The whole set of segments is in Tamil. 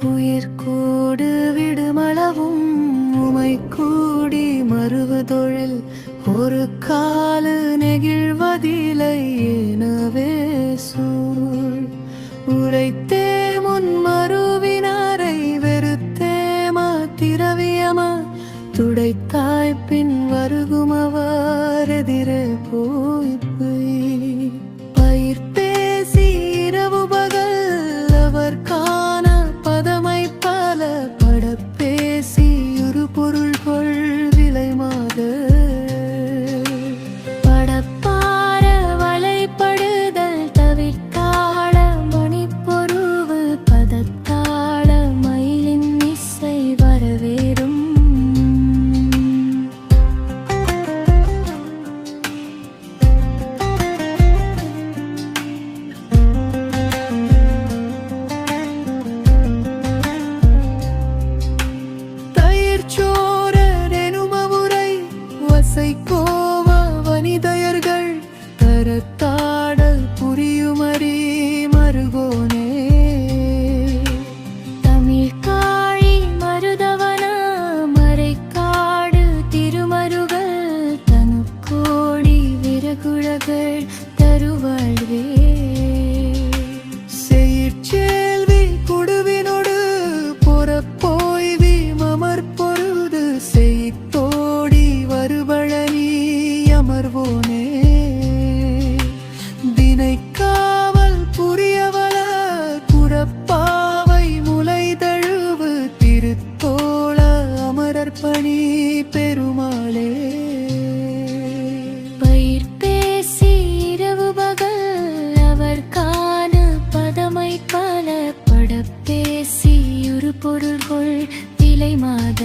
உயிர் கூடு விடுமளவும் உமை கூடி மறுவதொழில் ஒரு காலு நெகிழ்வதிலை எனவே சூழ் உரைத்தே முன் மறுவினாரை வெறுத்தேமா திரவியமா துடைத்தாய் பின் வருகுமவர் எதிரே போய் பயிர் பேசி இரவு பகல் அவர் காண பதமை பல பட பேசி ஒரு பொருள் கொள் விலை மாத படப்பார வலைப்படுதல் தவிர்த்தாள மணிப்பொருவு பதத்தாள மயிலின் இசை வரவேறும் கோவ வனிதையர்கள் தரத்தாடல் புரியுமறி மருகோனே தமிழ் காழி மருதவன மறைக்காடு திருமருகள் தனு கோடி விரகுழகள் தருவாழ்வே செயிற்சேல்வி குடுவினோடு பொறப்போய்வி மமர் பொருது செய்தோடி வருபழனி அமர்வோனே தினை காவல் புரியவள குறப்பாவை முலை தழுவு திருத்தோள அமரர்பணி பெருமாளே பயிர் பேசி இரவு பகல் அவர் காண பதமை பல பட பேசி ஒரு பொருள்கொள் திலை மாத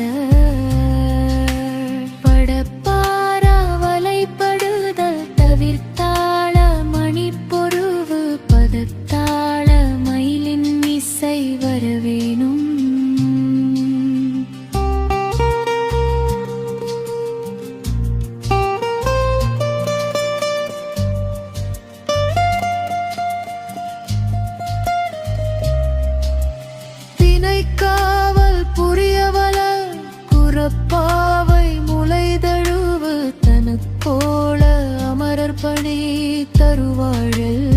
படப்பாரா வலைப்படுதல் தவிர்த்தாள மணிப்பொருவு பதத்தாள மயிலின் இசை வரவேணும் தினை காவல் புரியவள குறப்பாவை முலை தழுவு தனக்கோள அமரர்பணி தருவாழல்